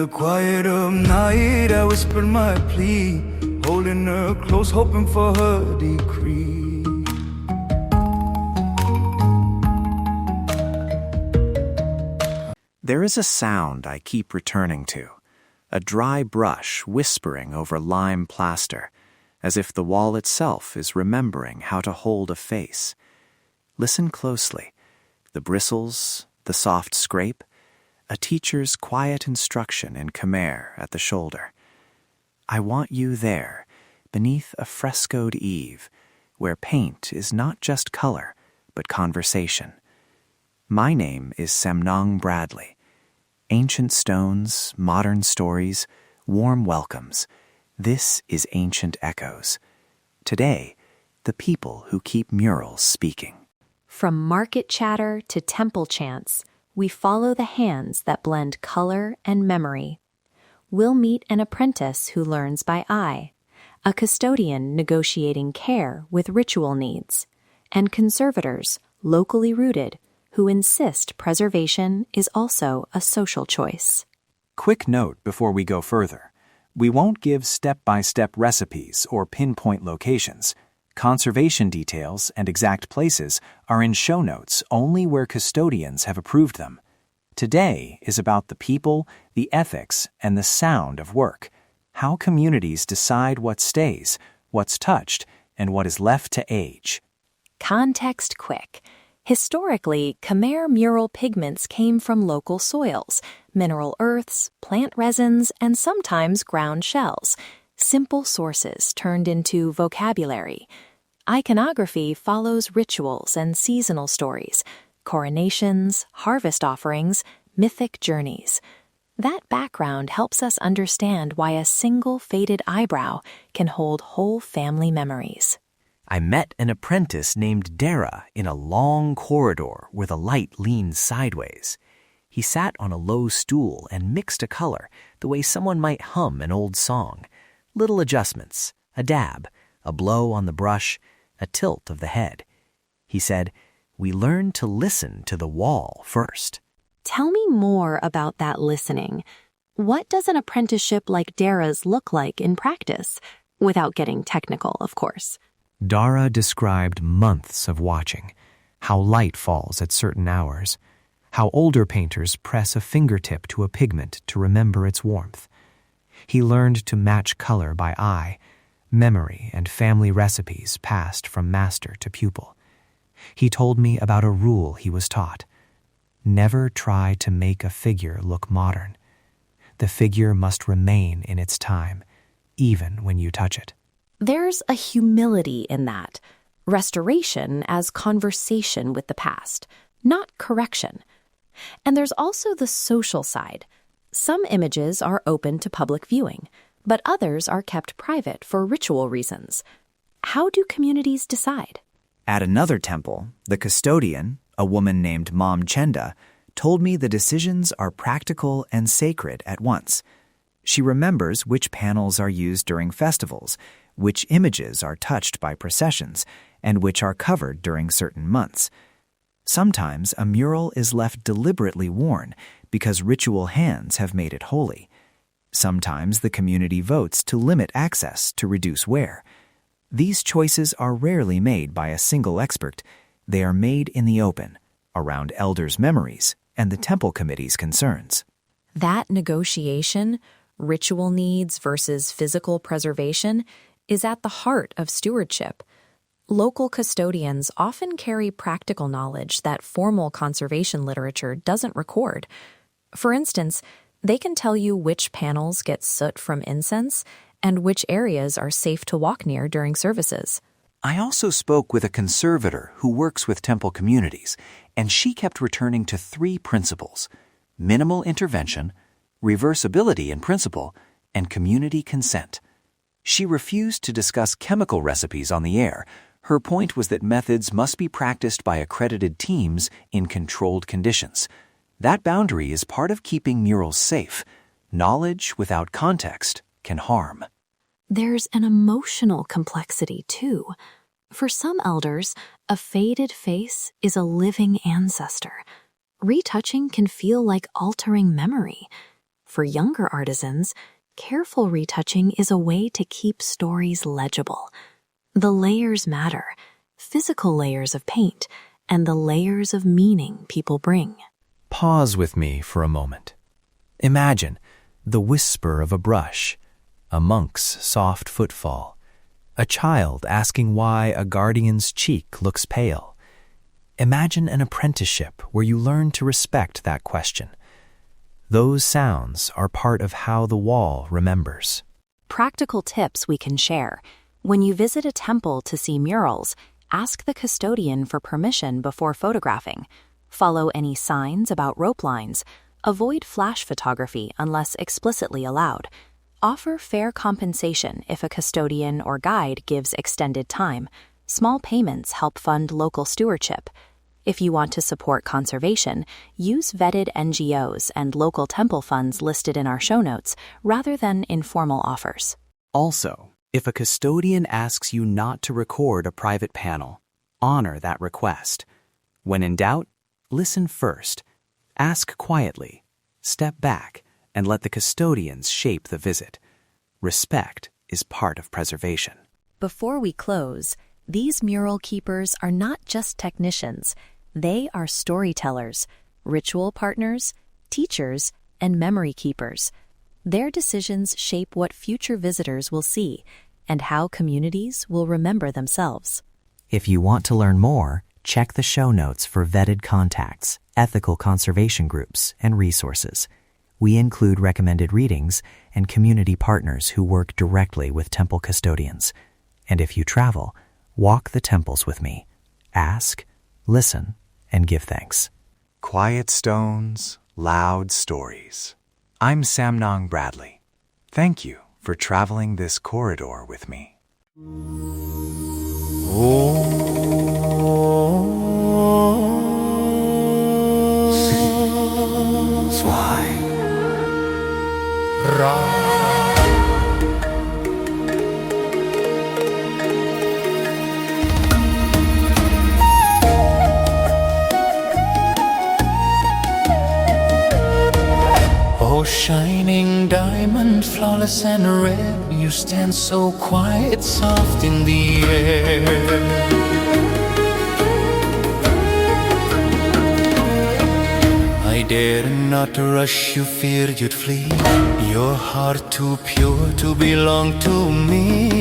quiet of night, I whispered my plea, holding her close, hoping for her decree. There is a sound I keep returning to, a dry brush whispering over lime plaster, as if the wall itself is remembering how to hold a face. Listen closely. The bristles, the soft scrape, a teacher's quiet instruction in Khmer at the shoulder. I want you there, beneath a frescoed eave, where paint is not just color, but conversation. My name is Samnong Bradley. Ancient stones, modern stories, warm welcomes. This is Ancient Echoes. Today, the people who keep murals speaking. From market chatter to temple chants, we follow the hands that blend color and memory. We'll meet an apprentice who learns by eye, a custodian negotiating care with ritual needs, and conservators, locally rooted, who insist preservation is also a social choice. Quick note before we go further. We won't give step-by-step recipes or pinpoint locations. Conservation details and exact places are in show notes only where custodians have approved them. Today is about the people, the ethics, and the sound of work. How communities decide what stays, what's touched, and what is left to age. Context quick. Historically, Khmer mural pigments came from local soils, mineral earths, plant resins, and sometimes ground shells. Simple sources turned into vocabulary. Iconography follows rituals and seasonal stories, coronations, harvest offerings, mythic journeys. That background helps us understand why a single faded eyebrow can hold whole family memories. I met an apprentice named Dara in a long corridor where the light leaned sideways. He sat on a low stool and mixed a color the way someone might hum an old song. Little adjustments, a dab, a blow on the brush, a tilt of the head. He said, "We learned to listen to the wall first." Tell me more about that listening. What does an apprenticeship like Dara's look like in practice? Without getting technical, of course. Dara described months of watching, how light falls at certain hours, how older painters press a fingertip to a pigment to remember its warmth. He learned to match color by eye, memory and family recipes passed from master to pupil. He told me about a rule he was taught. Never try to make a figure look modern. The figure must remain in its time, even when you touch it. There's a humility in that. Restoration as conversation with the past, not correction. And there's also the social side. Some images are open to public viewing, but others are kept private for ritual reasons. How do communities decide? At another temple, the custodian, a woman named Mom Chenda, told me the decisions are practical and sacred at once. She remembers which panels are used during festivals, which images are touched by processions, and which are covered during certain months. Sometimes a mural is left deliberately worn because ritual hands have made it holy. Sometimes the community votes to limit access to reduce wear. These choices are rarely made by a single expert. They are made in the open, around elders' memories and the temple committee's concerns. That negotiation, ritual needs versus physical preservation, is at the heart of stewardship. Local custodians often carry practical knowledge that formal conservation literature doesn't record. For instance, they can tell you which panels get soot from incense and which areas are safe to walk near during services. I also spoke with a conservator who works with temple communities, and she kept returning to 3 principles: minimal intervention, reversibility in principle, and community consent. She refused to discuss chemical recipes on the air. Her point was that methods must be practiced by accredited teams in controlled conditions. That boundary is part of keeping murals safe. Knowledge without context can harm. There's an emotional complexity, too. For some elders, a faded face is a living ancestor. Retouching can feel like altering memory. For younger artisans, careful retouching is a way to keep stories legible. The layers matter, physical layers of paint, and the layers of meaning people bring. Pause with me for a moment. Imagine the whisper of a brush, a monk's soft footfall, a child asking why a guardian's cheek looks pale. Imagine an apprenticeship where you learn to respect that question. Those sounds are part of how the wall remembers. Practical tips we can share. When you visit a temple to see murals, ask the custodian for permission before photographing. Follow any signs about rope lines. Avoid flash photography unless explicitly allowed. Offer fair compensation if a custodian or guide gives extended time. Small payments help fund local stewardship. If you want to support conservation, use vetted NGOs and local temple funds listed in our show notes rather than informal offers. Also, if a custodian asks you not to record a private panel, honor that request. When in doubt, listen first. Ask quietly, step back, and let the custodians shape the visit. Respect is part of preservation. Before we close, these mural keepers are not just technicians. They are storytellers, ritual partners, teachers, and memory keepers. Their decisions shape what future visitors will see and how communities will remember themselves. If you want to learn more, check the show notes for vetted contacts, ethical conservation groups, and resources. We include recommended readings and community partners who work directly with temple custodians. And if you travel, walk the temples with me. Ask, listen, and give thanks. Quiet stones, loud stories. I'm Samnong Bradley. Thank you for traveling this corridor with me. Oh, shining diamond, flawless and red, you stand so quiet, soft in the air. I dared not to rush you, feared you'd flee. Your heart too pure to belong to me.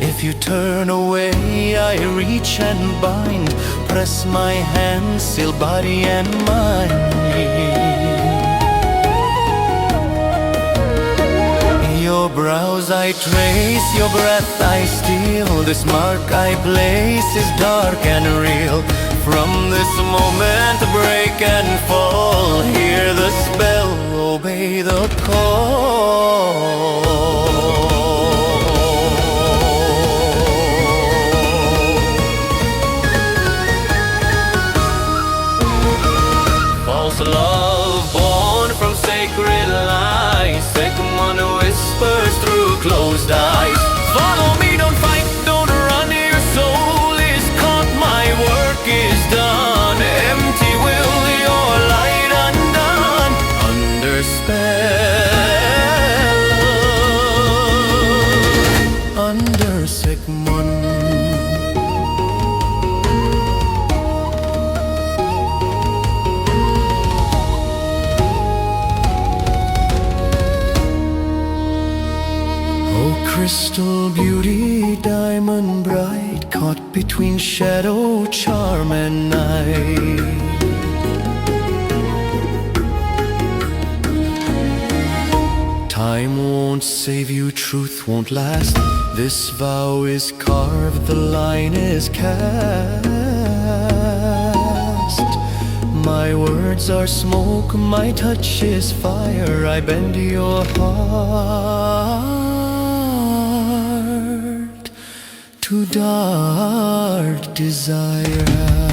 If you turn away, I reach and bind, press my hand, still body and mind. Your brows I trace, your breath I steal. This mark I place is dark and real. From this moment break and fall, hear the spell, obey the call. False love born from sacred lies, second one whispers through closed eyes. Follow me, don't fight, don't run, your soul is caught, my work is done. Empty will, your light undone, under spell, under Sigmund. Crystal beauty, diamond bright, caught between shadow, charm and night. Time won't save you, truth won't last. This vow is carved, the line is cast. My words are smoke, my touch is fire. I bend your heart to dark desire.